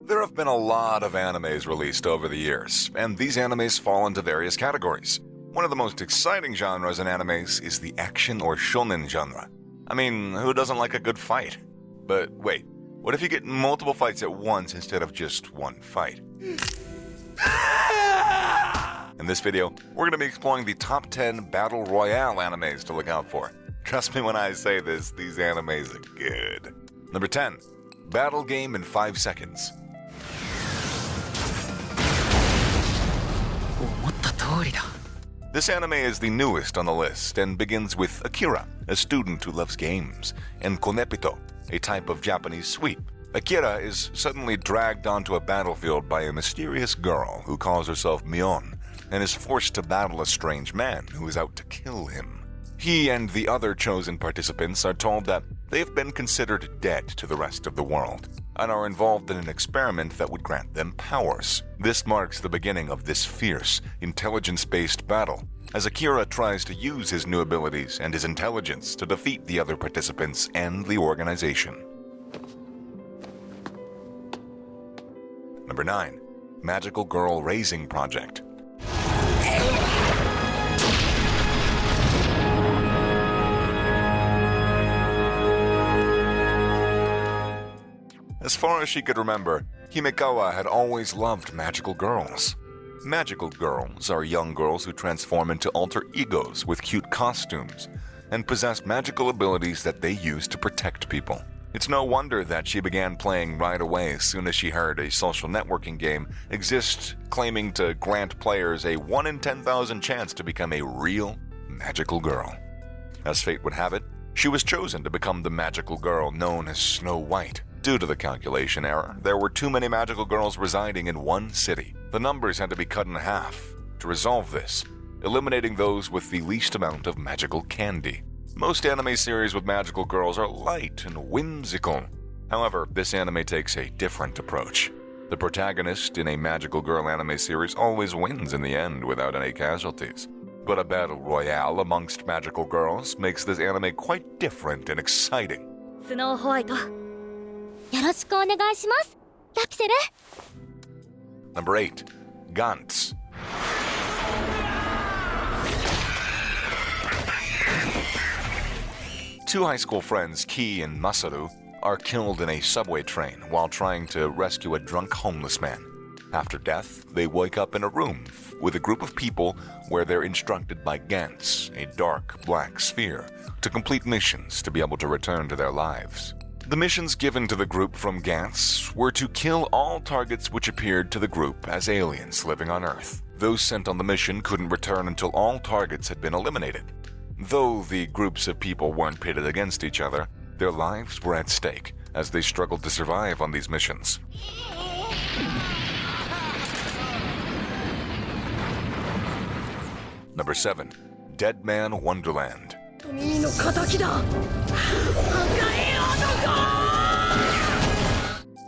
There have been a lot of animes released over the years, and these animes fall into various categories. One of the most exciting genres in animes is the action or shonen genre. I mean, who doesn't like a good fight? But wait, what if you get multiple fights at once instead of just one fight? In this video, we're going to be exploring the top 10 Battle Royale animes to look out for. Trust me when I say this, these animes are good. Number 10. Battle Game in 5 Seconds. This anime is the newest on the list and begins with Akira, a student who loves games, and Konepito, a type of Japanese sweep. Akira is suddenly dragged onto a battlefield by a mysterious girl who calls herself Mion and is forced to battle a strange man who is out to kill him. He and the other chosen participants are told that they have been considered dead to the rest of the world and are involved in an experiment that would grant them powers. This marks the beginning of this fierce, intelligence-based battle, as Akira tries to use his new abilities and his intelligence to defeat the other participants and the organization. Number 9. Magical Girl Raising Project. As far as she could remember, Himekawa had always loved magical girls. Magical girls are young girls who transform into alter egos with cute costumes and possess magical abilities that they use to protect people. It's no wonder that she began playing right away as soon as she heard a social networking game exist claiming to grant players a 1 in 10,000 chance to become a real magical girl. As fate would have it, she was chosen to become the magical girl known as Snow White. Due to the calculation error, there were too many magical girls residing in one city. The numbers had to be cut in half to resolve this, eliminating those with the least amount of magical candy. Most anime series with magical girls are light and whimsical. However, this anime takes a different approach. The protagonist in a magical girl anime series always wins in the end without any casualties. But a battle royale amongst magical girls makes this anime quite different and exciting. Snow White. Number 8. Gantz. Two high school friends, Ki and Masaru, are killed in a subway train while trying to rescue a drunk homeless man. After death, they wake up in a room with a group of people where they're instructed by Gantz, a dark black sphere, to complete missions to be able to return to their lives. The missions given to the group from Gantz were to kill all targets which appeared to the group as aliens living on Earth. Those sent on the mission couldn't return until all targets had been eliminated. Though the groups of people weren't pitted against each other, their lives were at stake as they struggled to survive on these missions. Number 7. Deadman Wonderland.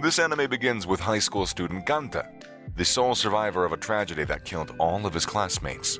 This anime begins with high school student Ganta, the sole survivor of a tragedy that killed all of his classmates.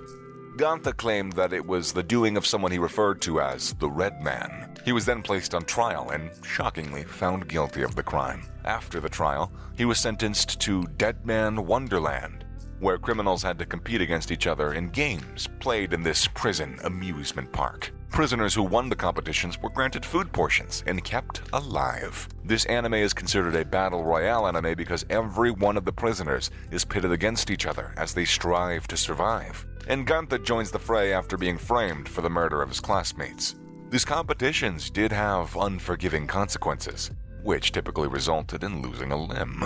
Ganta claimed that it was the doing of someone he referred to as the Red Man. He was then placed on trial and, shockingly, found guilty of the crime. After the trial, he was sentenced to Deadman Wonderland, where criminals had to compete against each other in games played in this prison amusement park. Prisoners who won the competitions were granted food portions and kept alive. This anime is considered a battle royale anime because every one of the prisoners is pitted against each other as they strive to survive. And Ganta joins the fray after being framed for the murder of his classmates. These competitions did have unforgiving consequences, which typically resulted in losing a limb.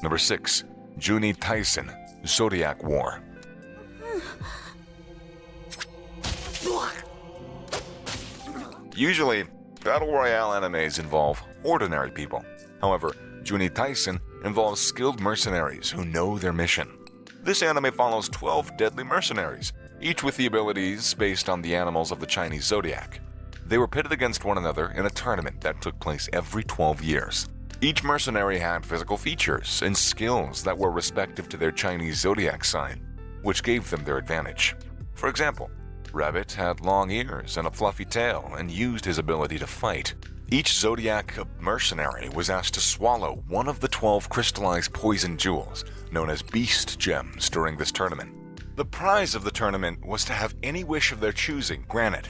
Number 6. Juni Taisen, Zodiac War. Usually, battle royale animes involve ordinary people. However, Juni Taisen involves skilled mercenaries who know their mission. This anime follows 12 deadly mercenaries, each with the abilities based on the animals of the Chinese Zodiac. They were pitted against one another in a tournament that took place every 12 years. Each mercenary had physical features and skills that were respective to their Chinese zodiac sign, which gave them their advantage. For example, Rabbit had long ears and a fluffy tail and used his ability to fight. Each Zodiac mercenary was asked to swallow one of the 12 crystallized poison jewels, known as Beast Gems, during this tournament. The prize of the tournament was to have any wish of their choosing granted.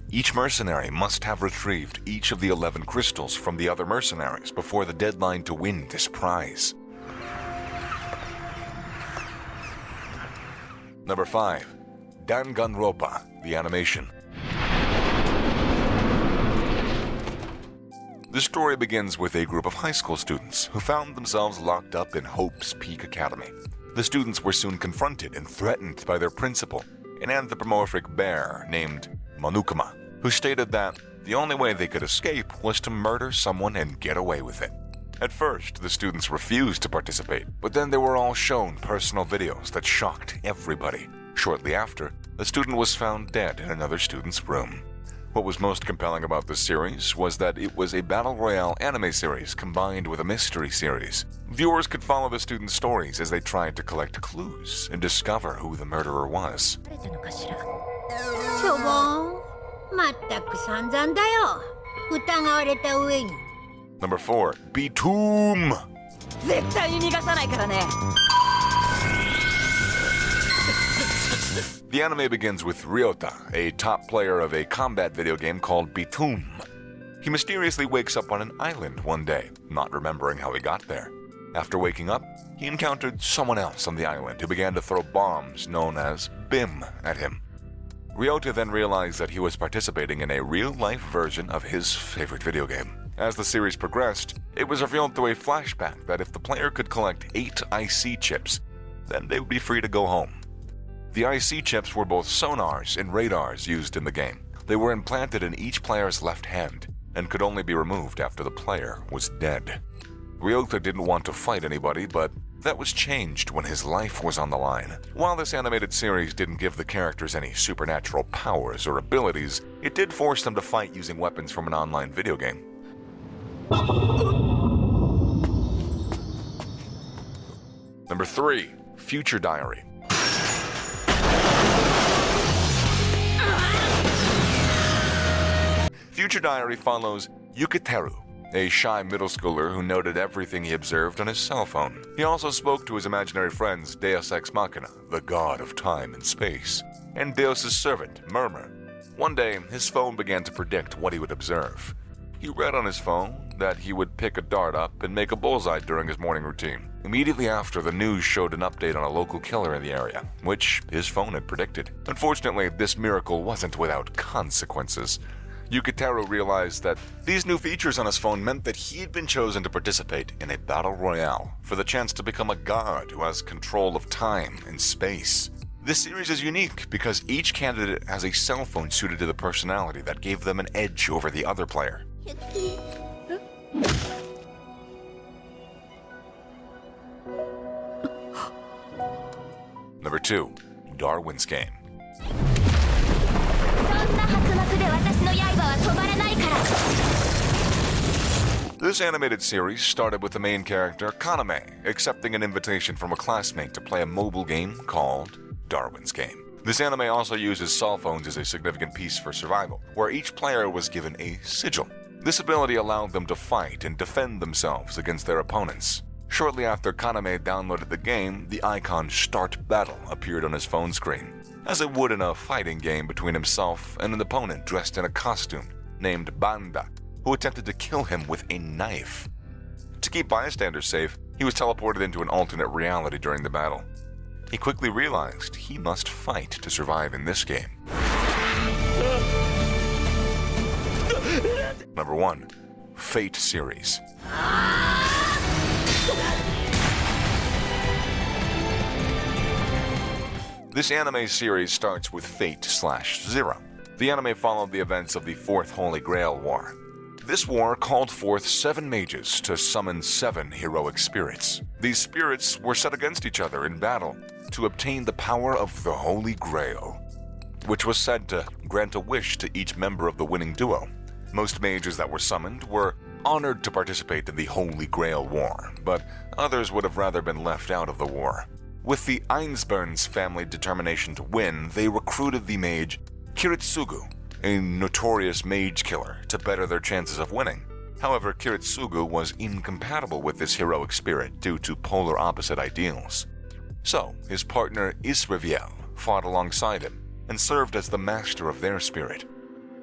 Each mercenary must have retrieved each of the 11 crystals from the other mercenaries before the deadline to win this prize. Number 5. Danganronpa, the animation. The story begins with a group of high school students who found themselves locked up in Hope's Peak Academy. The students were soon confronted and threatened by their principal, an anthropomorphic bear named Monokuma, who stated that the only way they could escape was to murder someone and get away with it. At first, the students refused to participate, but then they were all shown personal videos that shocked everybody. Shortly after, a student was found dead in another student's room. What was most compelling about this series was that it was a battle royale anime series combined with a mystery series. Viewers could follow the students' stories as they tried to collect clues and discover who the murderer was. Number 4. Btoom! The anime begins with Ryota, a top player of a combat video game called Btoom. He mysteriously wakes up on an island one day, not remembering how he got there. After waking up, he encountered someone else on the island who began to throw bombs known as BIM at him. Ryota then realized that he was participating in a real-life version of his favorite video game. As the series progressed, it was revealed through a flashback that if the player could collect 8 IC chips, then they would be free to go home. The IC chips were both sonars and radars used in the game. They were implanted in each player's left hand and could only be removed after the player was dead. Ryota didn't want to fight anybody, but that was changed when his life was on the line. While this animated series didn't give the characters any supernatural powers or abilities, it did force them to fight using weapons from an online video game. Number 3. Future Diary. Future Diary follows Yukiteru, a shy middle schooler who noted everything he observed on his cell phone. He also spoke to his imaginary friends Deus Ex Machina, the god of time and space, and Deus's servant, Murmur. One day, his phone began to predict what he would observe. He read on his phone that he would pick a dart up and make a bullseye during his morning routine. Immediately after, the news showed an update on a local killer in the area, which his phone had predicted. Unfortunately, this miracle wasn't without consequences. Yukiteru realized that these new features on his phone meant that he had been chosen to participate in a battle royale for the chance to become a god who has control of time and space. This series is unique because each candidate has a cell phone suited to the personality that gave them an edge over the other player. Number 2. Darwin's Game. This animated series started with the main character, Kaname, accepting an invitation from a classmate to play a mobile game called Darwin's Game. This anime also uses cell phones as a significant piece for survival, where each player was given a sigil. This ability allowed them to fight and defend themselves against their opponents. Shortly after Kaname downloaded the game, the icon Start Battle appeared on his phone screen, as it would in a fighting game between himself and an opponent dressed in a costume named Banda, who attempted to kill him with a knife. To keep bystanders safe, he was teleported into an alternate reality during the battle. He quickly realized he must fight to survive in this game. Number 1. Fate series. This anime series starts with Fate/Zero. The anime followed the events of the Fourth Holy Grail War. This war called forth 7 mages to summon 7 heroic spirits. These spirits were set against each other in battle to obtain the power of the Holy Grail, which was said to grant a wish to each member of the winning duo. Most mages that were summoned were honored to participate in the Holy Grail War, but others would have rather been left out of the war. With the Einsburns family determination to win, they recruited the mage Kiritsugu, a notorious mage killer, to better their chances of winning. However, Kiritsugu was incompatible with this heroic spirit due to polar opposite ideals. So, his partner Israviel fought alongside him and served as the master of their spirit.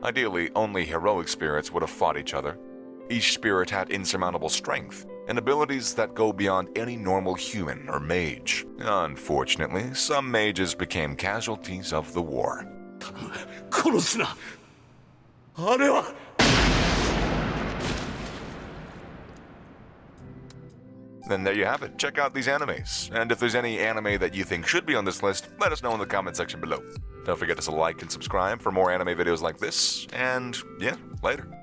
Ideally, only heroic spirits would have fought each other. Each spirit had insurmountable strength and abilities that go beyond any normal human or mage. Unfortunately, some mages became casualties of the war. 殺すな。あれは。 Then there you have it. Check out these animes. And if there's any anime that you think should be on this list, let us know in the comment section below. Don't forget to like and subscribe for more anime videos like this. And yeah, later.